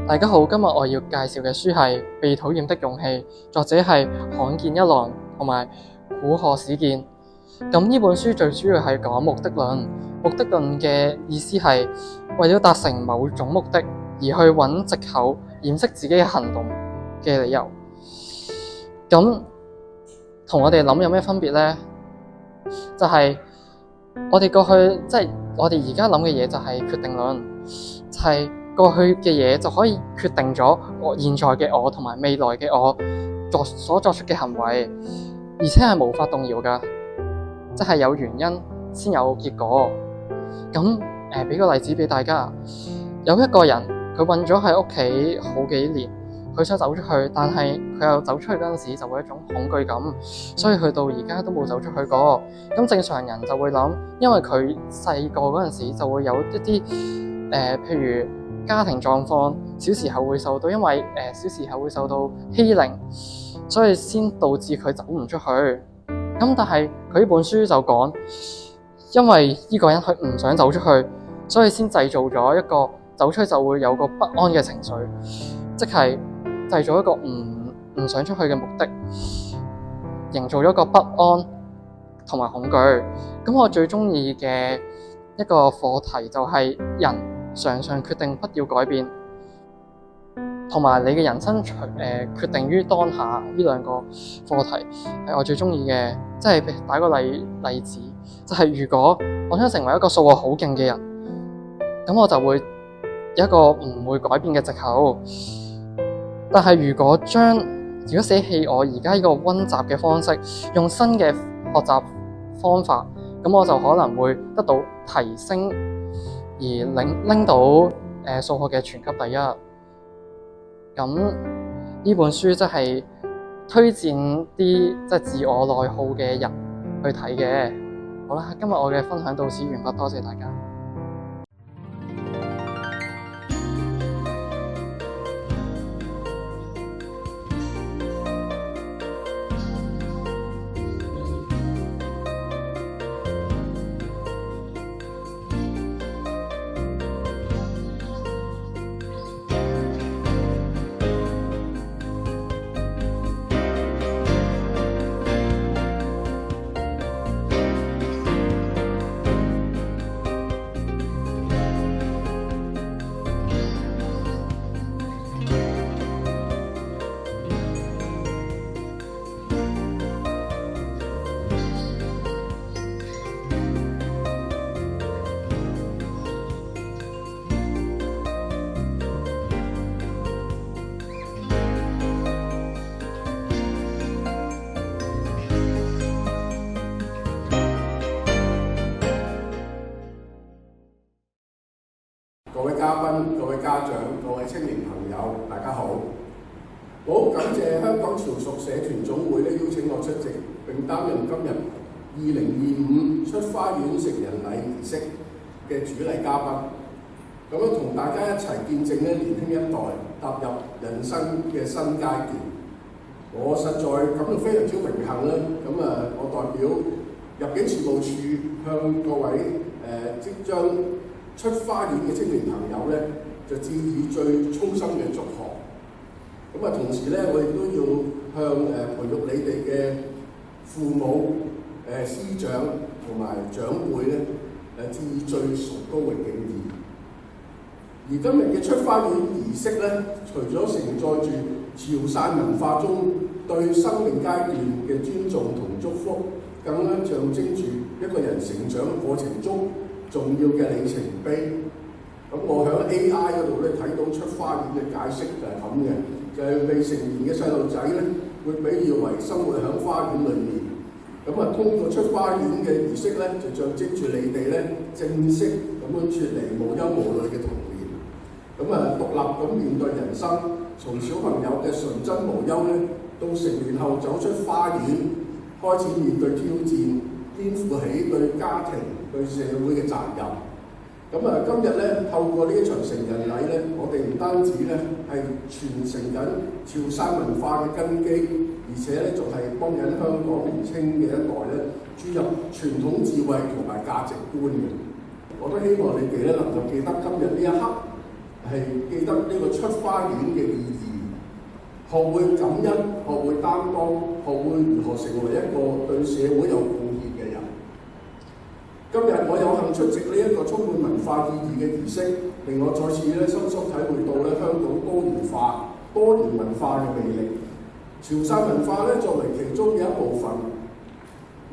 大家好，今日我要介紹嘅書係《被討厭的勇氣》，作者係罕見一郎同埋古賀史健。咁呢本書最主要係講目的論。目的論嘅意思係為咗達成某種目的而去揾藉口掩飾自己嘅行動嘅理由。咁同我哋諗有咩分別呢？就係我哋過去我哋而家諗嘅嘢就係決定論，就係過去嘅嘢就可以決定咗我現在嘅我同埋未來嘅我所作出嘅行為，而且係無法動搖㗎，即係有原因先有結果。咁俾個例子俾大家，有一個人佢困咗喺屋企好幾年，佢想走出去，但係佢又走出去嗰陣時就會有一種恐懼感，所以去到而家都冇走出去過。咁正常人就會諗，因為佢細個嗰陣時就會有一啲譬如家庭狀況，小時候會受到欺凌，所以先導致佢走唔出去。咁但係佢呢本書就講，因為呢個人佢唔想走出去，所以先製造咗一個走出去就會有個不安嘅情緒，即係製造一個唔想出去嘅目的，營造咗一個不安同埋恐懼。咁我最中意嘅一個課題就係人常常決定不要改變，同埋你嘅人生決定於當下，呢兩個課題係我最中意嘅。即係打個例子，就係如果我想成為一個數學好勁嘅人，咁我就會有一個唔會改變嘅藉口。但係如果捨棄我而家呢個溫習嘅方式，用新嘅學習方法，咁我就可能會得到提升，而拎到數學嘅全級第一。咁呢本書即係推薦啲自我內耗嘅人去睇嘅。好啦，今日我嘅分享到此完畢，多謝大家。各位嘉賓、各位家長、各位青年朋友，大家好！好感謝香港潮屬社團總會邀請我出席並擔任今日2025出花園成人禮儀式嘅主禮嘉賓。咁樣同大家一齊見證年輕一代踏入人生嘅新階段。我實在感到非常之榮幸咧。我代表入境事務處向各位即將出花園嘅青年朋友咧，就致以最衷心嘅祝賀。同時咧，我亦都要向培育你哋嘅父母、師長同埋長輩咧，致以最崇高嘅敬意。而今日嘅出花園儀式咧，除咗承載住潮汕文化中對生命階段嘅尊重同祝福，更加象徵住一個人成長過程中重要嘅里程碑。我喺 AI 嗰度咧睇到出花園嘅解釋就係咁嘅，就係未成年嘅細路仔咧會比喻為生活喺花園裏面。通過出花園嘅儀式咧，就象徵住你哋咧正式咁樣脫離無憂無慮嘅童年。獨立咁面對人生，從小朋友嘅純真無憂咧，到成年後走出花園，開始面對挑戰，肩負起對家庭、對社會嘅責任。今日咧透過呢一場成人禮咧，我哋唔單止咧係傳承緊潮汕文化嘅根基，而且咧仲係幫緊香港年青嘅一代咧注入傳統智慧同埋價值觀嘅。我都希望你哋咧能夠記得今日呢一刻，係記得呢個出花園嘅意義，學會感恩，學會擔當，學會如何成為一個對社會有貢獻嘅人。今日我有幸出席呢一個充滿文化意義嘅儀式，令我再次深深體會到香港多元化、多元文化嘅魅力。潮汕文化作為其中嘅一部分，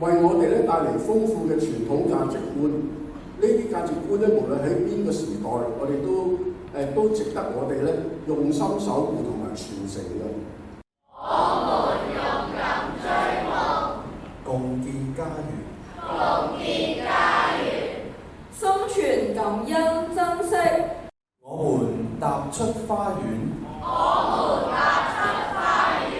為我哋帶嚟豐富嘅傳統價值觀。呢啲價值觀無論喺邊個時代，我哋都值得我哋用心守護同埋傳承嘅。我們勇敢追夢，共建家園，共建家園，生存感恩珍惜。我們踏出花園，我們踏出花園。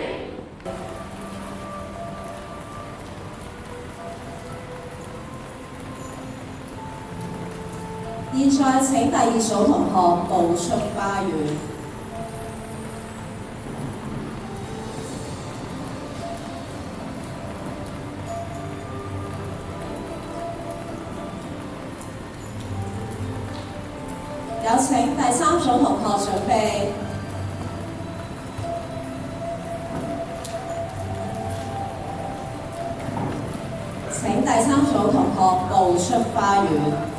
現在請第二組同學步出花園。有請第三組同學準備。請第三組同學步出花園。